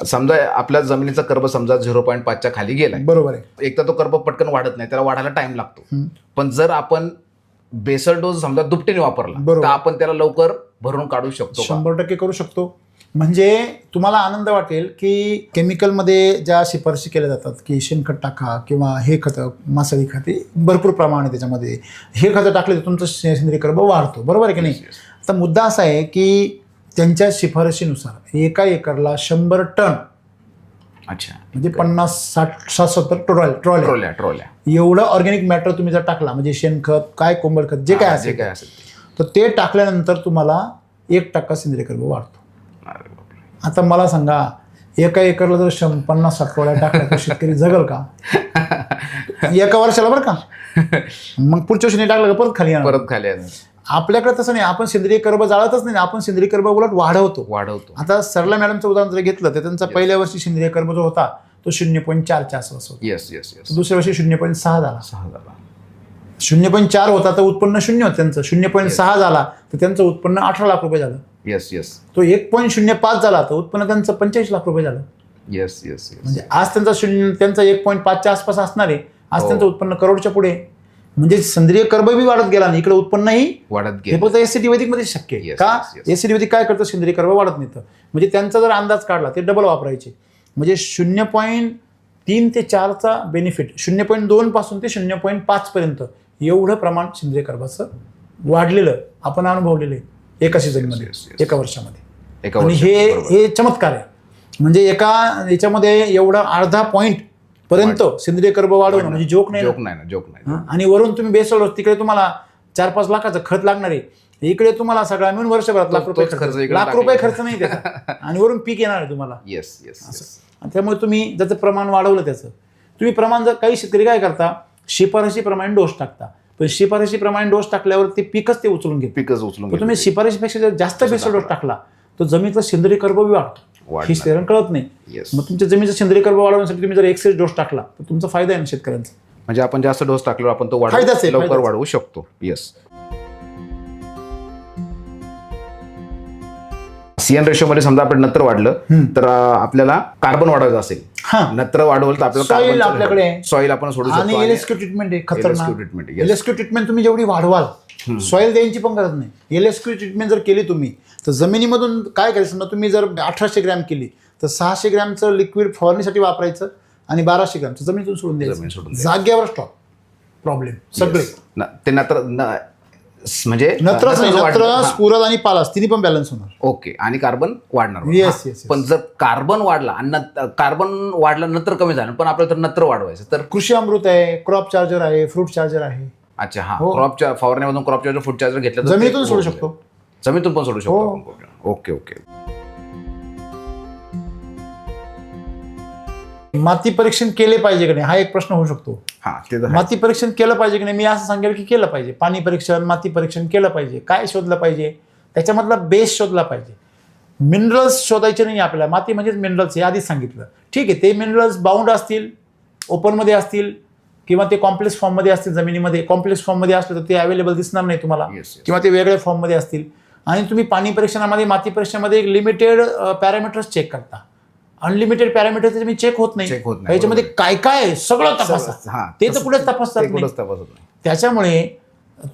समजा आपल्या जमिनीचा कर्ब समजा 0.5च्या खाली गेलाय, बरोबर आहे. एक तर तो कर्ब पटकन वाढत नाही, त्याला वाढायला टाइम लागतो. पण जर आपण बेसल डोस समजा दुपटीने वापरला बरोबर. तर आपण त्याला लवकर भरून काढू शकतो का? 100% करू शकतो. म्हणजे तुम्हाला आनंद वाटेल की केमिकलमध्ये ज्या शिफारशी केल्या जातात की शेणखत टाका किंवा हे खतं, मासळी खते भरपूर प्रमाण आहे त्याच्यामध्ये, हे खतं टाकले तर तुमचं सेंद्रिय कर्ब वाढतो. बरोबर आहे की नाही? आता मुद्दा असा आहे की त्यांच्या शिफारशीनुसार एका एकरला 100 टन, अच्छा, म्हणजे 50-60-70 ट्रॉल्या एवढं ऑर्गॅनिक मॅटर तुम्ही जर टाकला, म्हणजे शेणखत काय कोंबड खत जे काय असेल तर ते टाकल्यानंतर तुम्हाला 1% सेंद्रिय कर्ब वाढतो. आता मला सांगा, एका एकरला जर 50-60 ट्रॉल्या टाकल्या तर शेतकरी जगल का? एका वर्षाला बरं का. मग पुढच्या वर्षी नाही टाकलं का परत खाली येणार. आपल्याकडे तसं नाही, आपण सेंद्रिय कर्ब जाळतच नाही, आपण सेंद्रिय कर्ब उलट वाढवतो. आता सरला मॅडमचं उदाहरण जर घेतलं तर त्यांचा पहिल्या वर्षी सेंद्रिय कर्ब जो होता तो 0.4च्या आसपास होता. दुसऱ्या वर्षी 0.6 झाला. 0.4 होता तर उत्पन्न 0 होतं त्यांचं. 0.6 झाला तर त्यांचं उत्पन्न 18 लाख रुपये झालं. तो 1.05 झाला तर उत्पन्न त्यांचं 45 लाख रुपये झालं. म्हणजे आज त्यांचा 1.5च्या आसपास असणार आहे, आज त्यांचं उत्पन्न करोडच्या पुढे. म्हणजे सेंद्रिय कर्ब बी वाढत गेला आणि इकडे उत्पन्नही वाढत गेलं. हे फक्त एससीटी वैदिक मध्ये शक्य आहे का? एससीटी वैदिक काय करतं, सेंद्रिय कर्ब वाढत नाही. तर म्हणजे त्यांचा जर अंदाज काढला ते डबल वापरायचे. म्हणजे 0.3 ते 4चा बेनिफिट 0.2 पासून ते 0.5 पर्यंत एवढं प्रमाण सेंद्रिय कर्बाचं वाढलेलं आपण अनुभवलेलं आहे एका सीझनमध्ये, एका वर्षामध्ये. आणि हे चमत्कार आहे. म्हणजे एका याच्यामध्ये एवढा अर्धा पॉईंट पर्यंत सेंद्रिय कर्ब वाढवणं म्हणजे जोक नाही. आणि वरून तुम्ही बेसल डोस, तिकडे तुम्हाला 4-5 लाखाचं खत लागणार आहे, इकडे तुम्हाला सगळा मिळून वर्षभरात लाख रुपये खर्च नाही त्याचा, आणि वरून पीक येणार आहे तुम्हाला. त्यामुळे तुम्ही ज्याचं प्रमाण वाढवलं त्याचं तुम्ही प्रमाण, जर काही शेतकरी काय करता, शिफारशीप्रमाणे डोस टाकता, पण शिफारशीप्रमाणे डोस टाकल्यावर ते पीकच उचलून घेते. तुम्ही शिफारशीपेक्षा जर जास्त बेसल डोस टाकला तर जमिनीचा सेंद्रिय कर्ब बी वाढतो. ही सेरण कळत नाही. मग तुमच्या जमिनीचा सेंद्रिय कर्ब वाढवण्यासाठी तुम्ही जर एक्सेस डोस टाकला तर तुमचा फायदा आहे ना शेतकऱ्यांचा. म्हणजे आपण जास्त डोस टाकल्यावर आपण तो लवकर वाढवू शकतो. CN रेशोमध्ये समजा आपण नत्र वाढलं तर आपल्याला कार्बन वाढवायचं असेल, नत्र वाढवलं तर आपल्याला आपल्याकडे सॉईल आपण सोडू शकतो. आणि LSQ ट्रीटमेंट आहे खतरनाक. LSQ ट्रीटमेंट तुम्ही जेवढी वाढवाल, सॉईल द्यायची पण गरज नाही. LSQ ट्रीटमेंट जर केली तुम्ही तर जमिनीमधून काय करायचं, समजा तुम्ही जर 1800 ग्रॅम केली तर 600 ग्रॅमचं लिक्विड फवारणीसाठी वापरायचं आणि 1200 ग्रॅमचं जमिनीतून सोडून द्यायचं. जाग्यावर स्टॉप प्रॉब्लेम सगळे. ते नत्र म्हणजे नत्र स्फुरद आणि पालास तिन्ही पण बॅलन्स होणार. ओके. आणि कार्बन वाढणार. पण जर कार्बन वाढला आणि कार्बन वाढला नत्र कमी झालं, पण आपल्याला तर नत्र वाढवायचं तर कृषी अमृत आहे, क्रॉप चार्जर आहे, फ्रूट चार्जर आहे. अच्छा, हा. क्रॉपच्या फवारण्यामधून क्रॉप चार्जर, फ्रूट चार्जर घेतलं तर जमिनीतून सोडू शकतो. जमिनीतून पण सोडू शकतो. ओके. माती परीक्षण केले पाहिजे की नाही हा एक प्रश्न होऊ शकतो. माती परीक्षण केलं पाहिजे की नाही, मी असं सांगेल की केलं पाहिजे. पाणी परीक्षण, माती परीक्षण केलं पाहिजे. काय शोधलं पाहिजे, त्याच्यामधला बेस शोधला पाहिजे. मिनरल्स शोधायचे नाही आपल्याला. माती म्हणजेच मिनरल्स हे आधीच सांगितलं. ठीक आहे, ते मिनरल्स बाउंड असतील, ओपनमध्ये असतील किंवा ते कॉम्प्लेक्स फॉर्ममध्ये असतील जमिनीमध्ये. कॉम्प्लेक्स फॉर्ममध्ये असलं तर ते अवेलेबल दिसणार नाही तुम्हाला, किंवा ते वेगळ्या फॉर्ममध्ये असतील. आणि तुम्ही पाणी परीक्षणामध्ये, माती परीक्षणामध्ये लिमिटेड पॅरामीटर्स चेक करता. अनलिमिटेड पॅरामीटर तुम्ही चेक होत नाही. याच्यामध्ये काय काय सगळं तपासा, ते तर कुठेच तपासतात नाही. त्याच्यामुळे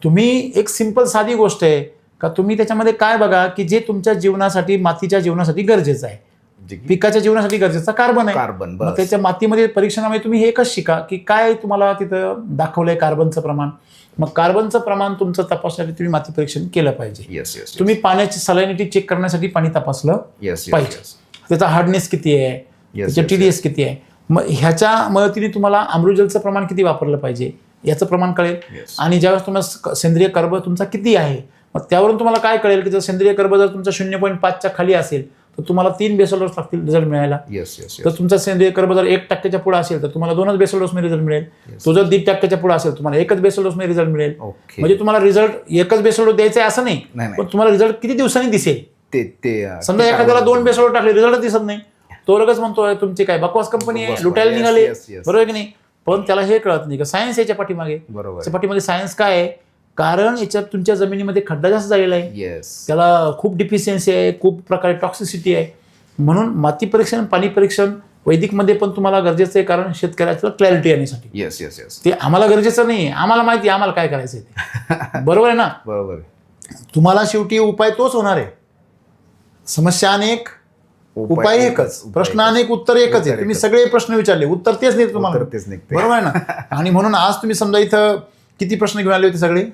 तुम्ही एक सिंपल साधी गोष्ट आहे का, तुम्ही त्याच्यामध्ये काय बघा की जे तुमच्या जीवनासाठी, मातीच्या जीवनासाठी गरजेचं आहे, पिकाच्या जीवनासाठी गरजेचं कार्बन आहे. त्याच्या मातीमध्ये परीक्षणामध्ये तुम्ही हे एकच शिका की काय तुम्हाला तिथं दाखवलंय कार्बनचं प्रमाण. मग कार्बनचं प्रमाण तुमचं तपासण्यासाठी तुम्ही माती परीक्षण केलं पाहिजे. तुम्ही पाण्याची सलायनिटी चेक करण्यासाठी पाणी तपासलं पाहिजे. त्याचा हार्डनेस किती आहे, त्याचा TDS किती आहे. मग ह्याच्या मदतीने तुम्हाला अमृतजलचं प्रमाण किती वापरलं पाहिजे याचं प्रमाण कळेल. आणि ज्यावेळेस तुम्हाला सेंद्रिय कर्ब तुमचा किती आहे, मग त्यावरून तुम्हाला काय कळेल की जर सेंद्रिय कर्ब जर तुमचा 0.5च्या खाली असेल तर तुम्हाला 3 बेसल डोस लागतील रिझल्ट मिळायला. तर तुमचा सेंद्रिय कर्ब जर 1%च्या पुढे असेल तर तुम्हाला 2च बेसल डोस मध्ये रिझल्ट मिळेल. तो जर 1.5%च्या पुढे असेल तुम्हाला 1च बेसल डोस मध्ये रिझल्ट मिळेल. म्हणजे तुम्हाला रिझल्ट 1च बेसल डोस द्यायचा आहे असं नाही, पण तुम्हाला रिझल्ट किती दिवसांनी दिसेल. समजा एखाद्याला 2 बेसल डोस टाकले, रिझल्ट दिसत नाही, तो लगेच म्हणतोय तुमची काय बकवास कंपनी आहे, लुटायला निघाले. बरोबर की नाही? पण त्याला हे कळत नाही का सायन्स याच्या पाठीमागे. पाठीमागे सायन्स काय आहे, कारण याच्यात तुमच्या जमिनीमध्ये खड्डा जास्त झालेला आहे, त्याला खूप डिफिशियन्सी आहे, खूप प्रकारे टॉक्सिसिटी आहे. म्हणून माती परीक्षण, पाणी परीक्षण वैदिकमध्ये पण तुम्हाला गरजेचं आहे, कारण शेतकऱ्याचं क्लॅरिटी येण्यासाठी. Yes yes yes. ते आम्हाला गरजेचं नाही, आम्हाला माहिती आहे आम्हाला काय करायचं ते. बरोबर आहे ना? बरोबर. तुम्हाला शेवटी उपाय तोच होणार आहे. समस्या अनेक, उपाय एकच, प्रश्न अनेक, उत्तर एकच आहे. तुम्ही सगळे प्रश्न विचारले, उत्तर तेच नाही तुम्हाला. बरोबर आहे ना? आणि म्हणून आज तुम्ही समजा इथं किती प्रश्न घेऊन आले होते? सगळे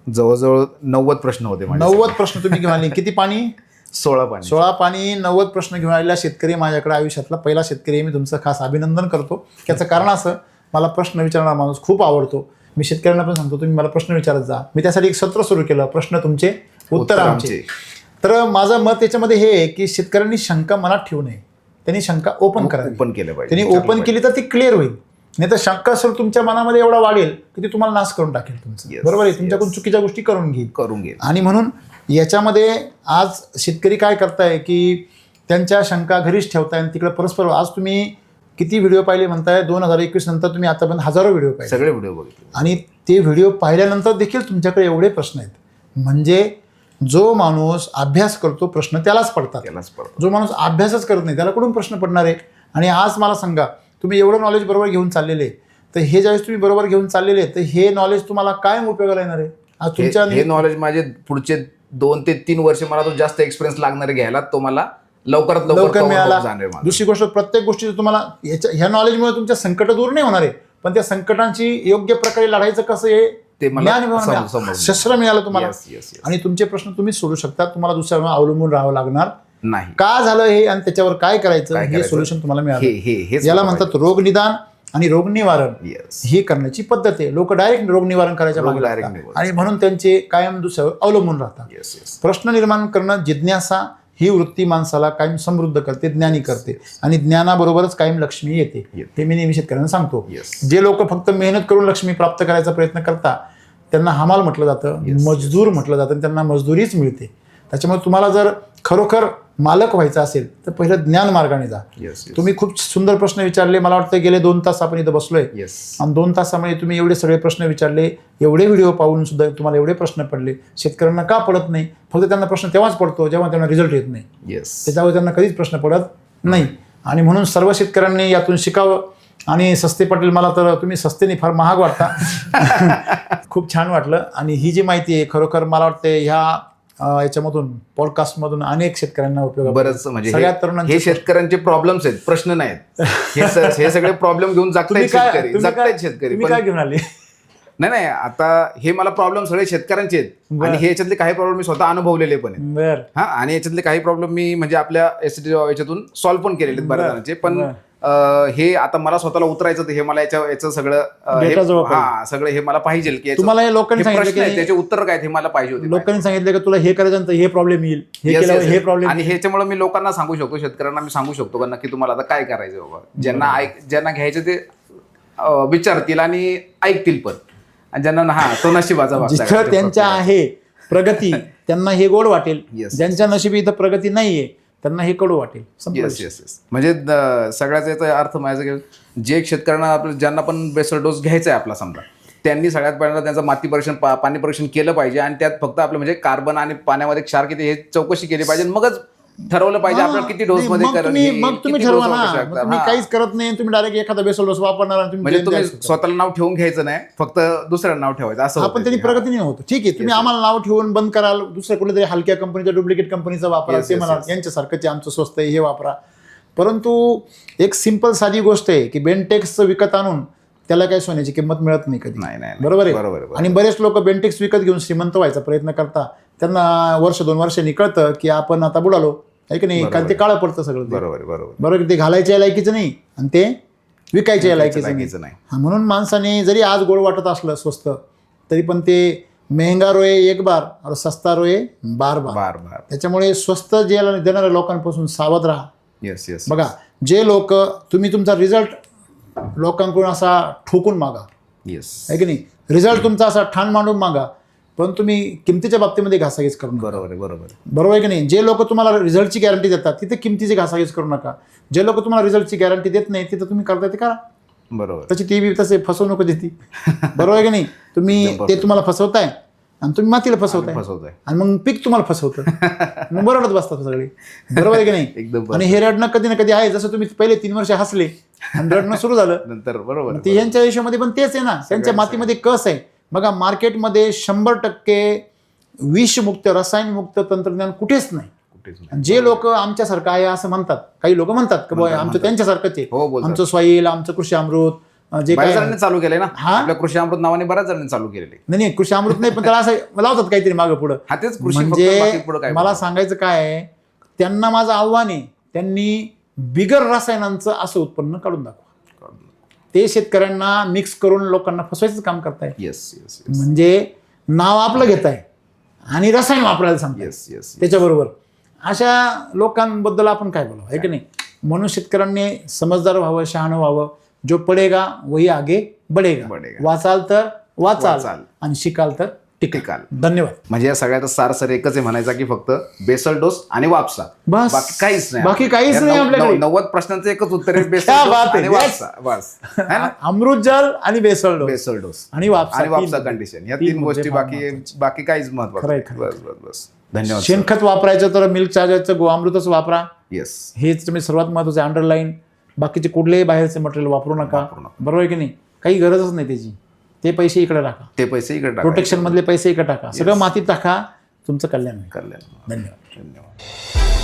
जवळजवळ 90 प्रश्न होते. 90 प्रश्न तुम्ही घेऊन आले. किती पाणी? 16 पाणी. 16 पाणी, 90 प्रश्न घेऊन आलेला शेतकरी माझ्याकडे आयुष्यातला पहिला शेतकरी आहे. मी तुमचं खास अभिनंदन करतो. त्याचं कारण असं, मला प्रश्न विचारणारा माणूस खूप आवडतो. मी शेतकऱ्यांना पण सांगतो तुम्ही मला प्रश्न विचारत जा. मी त्यासाठी एक सत्र सुरू केलं, प्रश्न तुमचे उत्तर आमचे. तर माझं मत याच्यामध्ये हे आहे की शेतकऱ्यांनी शंका मनात ठेवू नये, त्यांनी शंका ओपन करावी. ओपन केलं पाहिजे. त्यांनी ओपन केली तर ती क्लिअर होईल. नाही तर शंका असेल तुमच्या मनामध्ये एवढा वाढेल की ती तुम्हाला नाश करून टाकेल तुमचं. बरोबर आहे? तुमच्याकडून चुकीच्या गोष्टी करून घेईल. आणि म्हणून याच्यामध्ये आज शेतकरी काय करताय की त्यांच्या शंका घरीच ठेवताय आणि तिकडे परस्पर. आज तुम्ही किती व्हिडिओ पाहिले म्हणताय? 2021 नंतर तुम्ही आतापर्यंत हजारो व्हिडिओ पाहिले, सगळे व्हिडिओ बघितले. आणि ते व्हिडिओ पाहिल्यानंतर देखील तुमच्याकडे एवढे प्रश्न आहेत. म्हणजे जो माणूस अभ्यास करतो प्रश्न त्यालाच पडतात. जो माणूस अभ्यासच करत नाही त्याला कुठून प्रश्न पडणार आहे? आणि आज मला सांगा, तुम्ही एवढं नॉलेज बरोबर घेऊन चाललेले, तर हे ज्यावेळेस तुम्ही बरोबर घेऊन चाललेले, तर हे नॉलेज तुम्हाला कायम उपयोगाला येणार आहे. आज तुमच्या हे नॉलेज माझे पुढचे 2 ते 3 वर्ष मला तो जास्त एक्सपिरियन्स लागणार घ्यायला, तो मला लवकरात लवकर मिळाला. दुसरी गोष्ट, प्रत्येक गोष्टीचं तुम्हाला ह्या नॉलेजमुळे तुमच्या संकट दूर नाही होणार आहे, पण त्या संकटांची योग्य प्रकारे लढायचं कसं हे शस्त्र मिळालं तुम्हाला. आणि तुमचे प्रश्न तुम्ही सोडू शकता. तुम्हाला दुसऱ्यावर अवलंबून राहावं लागणार नाही. का झालं हे आणि त्याच्यावर काय करायचं हे सोल्युशन तुम्हाला मिळालं. याला म्हणतात रोग निदान आणि रोग निवारण. ही करण्याची पद्धत आहे. लोक डायरेक्ट रोग निवारण करायच्या मागे लागतात आणि म्हणून त्यांचे कायम दुसऱ्यावर अवलंबून राहतात. प्रश्न निर्माण करणं, जिज्ञासा ही वृत्ती माणसाला कायम समृद्ध करते, ज्ञानी करते, आणि ज्ञानाबरोबरच कायम लक्ष्मी येते. हे मी नेहमी शेतकऱ्यांना सांगतो. जे लोक फक्त मेहनत करून लक्ष्मी प्राप्त करायचा प्रयत्न करतात त्यांना हमाल म्हटलं जातं, मजदूर म्हटलं जातं, आणि त्यांना मजदुरीच मिळते. त्याच्यामुळे तुम्हाला जर खरोखर मालक व्हायचं असेल तर पहिलं ज्ञान मार्गाने जा. तुम्ही खूप सुंदर प्रश्न विचारले. मला वाटतं गेले 2 तास आपण इथं बसलोय, आणि 2 तासामध्ये तुम्ही एवढे सगळे प्रश्न विचारले. एवढे व्हिडिओ पाहून सुद्धा तुम्हाला एवढे प्रश्न पडले. शेतकऱ्यांना का पडत नाही? फक्त त्यांना प्रश्न तेव्हाच पडतो जेव्हा त्यांना रिझल्ट येत नाही. त्याच्यावर त्यांना कधीच प्रश्न पडत नाही. आणि म्हणून सर्व शेतकऱ्यांनी यातून शिकावं. आणि सस्ते पाटील, मला तर तुम्ही सस्तेने फार महाग वाटता. खूप छान वाटलं. आणि ही जी माहिती आहे खरोखर मला वाटते ह्या याच्यामधून पॉडकास्टमधून अनेक शेतकऱ्यांना उपयोग. बरंच म्हणजे सगळ्यात तरुणांचे हे शेतकऱ्यांचे प्रॉब्लेम्स आहेत, प्रश्न नाहीत. हे सगळे प्रॉब्लेम घेऊन जगतायत शेतकरी. तुम्ही काय घेऊन आले? नाही, आता हे मला प्रॉब्लेम सगळे शेतकऱ्यांचे आहेत, आणि हे याच्यातले काही प्रॉब्लेम मी स्वतः अनुभवलेले पण आहेत. हा, आणि याच्यातले काही प्रॉब्लेम मी म्हणजे आपल्या एसटी याच्यातून सॉल्व्ह पण केलेले आहेत बऱ्याच जणांचे. पण हे आता मला स्वतःला उतरायचं, तर हे मला याचं सगळं सगळं हे मला पाहिजे की तुम्हाला हे लोकांनी सांगितलं त्याचे उत्तर काय हे मला पाहिजे होते. लोकांनी सांगितलं की तुला हे करायचं हे प्रॉब्लेम येईल, हे प्रॉब्लेम. आणि ह्याच्यामुळे मी लोकांना सांगू शकतो, शेतकऱ्यांना मी सांगू शकतो का नक्की तुम्हाला आता काय करायचं बाबा. ज्यांना घ्यायचं ते विचारतील आणि ऐकतील पण, आणि ज्यांना तो नशिबाचा जिथं त्यांच्या आहे प्रगती त्यांना हे गोड वाटेल. ज्यांच्या नशिबी इथं प्रगती नाहीये त्यांना हे कडू वाटेल. म्हणजे सगळ्याच याचा अर्थ माझा की जे शेतकऱ्यांना आपलं ज्यांना पण बेसल डोस घ्यायचा आहे आपला समजा, त्यांनी सगळ्यात पहिल्यांदा त्यांचं माती परीक्षण पाणी परीक्षण केलं पाहिजे. आणि त्यात फक्त आपलं म्हणजे कार्बन आणि पाण्यामध्ये क्षार किती हे चौकशी केली पाहिजे. मगच ठरवलं पाहिजे आपल्याला किती डोस मध्ये मग तुम्ही ठरवा ना. तुम्ही काहीच करत नाही, तुम्ही डायरेक्ट एखादा बेसल डोस वापरणार. म्हणजे तुम्ही स्वतःला नाव ठेवून घ्यायचं नाही, फक्त दुसऱ्याला नाव ठेवायचं असं. आपण त्यांनी प्रगती नाही होत. ठीक आहे, तुम्ही आम्हाला नाव ठेवून बंद कराल, दुसऱ्या कुठेतरी हलक्या कंपनीचा डुप्लिकेट कंपनीचा वापरा, ते म्हणा यांच्यासारखंच आमचं स्वस्त आहे हे वापरा. परंतु एक सिंपल साधी गोष्ट आहे की बेंटेक्स विकत आणून त्याला काही सोन्याची किंमत मिळत नाही कधी. नाही, बरोबर आहे. आणि बरेच लोक बेंटेक्स विकत घेऊन श्रीमंत व्हायचा प्रयत्न करतात. त्यांना वर्ष 2 वर्षांनी कळतं की आपण आता बुडालो आहे की नाही, कारण ते काळं पडतं सगळं. बरोबर. ते घालायच्या लायकीचं नाही आणि ते विकायच्या लायकीचं नाही. म्हणून माणसाने जरी आज गोड वाटत असलं स्वस्त, तरी पण ते महंगा रोये एक बार और सस्ता रोये बार बार. त्याच्यामुळे स्वस्त जे देणाऱ्या लोकांपासून सावध राहा. बघा, जे लोक तुम्ही तुमचा रिझल्ट लोकांकडून असा ठोकून मागा, आहे की नाही, रिझल्ट तुमचा असा ठाण मांडून मागा, पण तुम्ही किमतीच्या बाबतीमध्ये घासाघीस करू नका. बरोबर आहे की नाही. जे लोक तुम्हाला रिझल्टची गॅरंटी देतात तिथे किमतीची घासाघीस करू नका. जे लोक तुम्हाला रिझल्टची गॅरंटी देत नाही तिथं तुम्ही करताय ते करा. बरोबर. त्याची ती बी तसे फसवणूक देते. बरोबर आहे की नाही. तुम्ही ते तुम्हाला फसवताय आणि तुम्ही मातीला फसवताय आणि मग पीक तुम्हाला फसवतं. मग बरोबरच बसतात सगळे, बरोबर आहे की नाही? एकदम. आणि हे रडणं कधी ना कधी आहे. जसं तुम्ही पहिले 3 वर्ष हसले आणि रडणं सुरू झालं नंतर, बरोबर. ते यांच्या आयुष्यामध्ये पण तेच आहे ना. त्यांच्या मातीमध्ये कस आहे बघा. मार्केटमध्ये 100% विषमुक्त रसायनमुक्त तंत्रज्ञान कुठेच नाही. जे लोक आमच्यासारखं आहे असं म्हणतात, काही लोक म्हणतात की बाबा आमचं त्यांच्यासारखंच आहे, आमचं सॉईल, आमचं कृषी अमृत जे बऱ्याच जणांनी चालू केलंय ना. आपल्या कृषी अमृत नावाने बऱ्याच जणांनी चालू केलेले. नाही कृषी अमृत नाही, पण त्याला असं लावतात काहीतरी मागं पुढं. म्हणजे मला सांगायचं काय आहे, त्यांना माझं आव्हान आहे, त्यांनी बिगर रसायनांचं असं उत्पन्न काढून दाखवा. ते शेतकऱ्यांना मिक्स करून लोकांना फसवायचं काम करताय. म्हणजे नाव आपलं घेताय आणि रसायन वापरायला सांगताय त्याच्याबरोबर. अशा लोकांबद्दल आपण काय बोलावं, आहे की नाही? म्हणून शेतकऱ्यांनी समजदार व्हावं, शहाणं व्हावं. जो पडेगा वही आगे बढेगा. वाचाल तर वाचाल आणि शिकाल तर टिकाल. धन्यवाद. म्हणजे या सगळ्याचा सार सर एकच आहे म्हणायचा की फक्त बेसल डोस आणि वापसा, बस. बाकी काहीच नाही. बाकी काहीच नाही आपल्याकडे. 90 प्रश्नांचं एकच उत्तर आहे, बेसल डोस आणि वापसा. बस. अमृत जल आणि बेसल डोस आणि वापसा कंडिशन, या 3 गोष्टी. बाकी काहीच महत्वाचं. बस. धन्यवाद. शेणखत वापरायचं तर मिल्क चार्जरचं गोअमृतच वापरा. हेच तुम्ही सर्वात महत्वाचं अंडरलाईन. बाकीचे कुठलेही बाहेरचे मटेरियल वापरू नका. बरोबर आहे की नाही? काही गरजच नाही त्याची. ते पैसे इकडे टाका. प्रोटेक्शन मधले पैसे इकडे टाका. सगळं मातीत टाका. तुमचं कल्याण. धन्यवाद.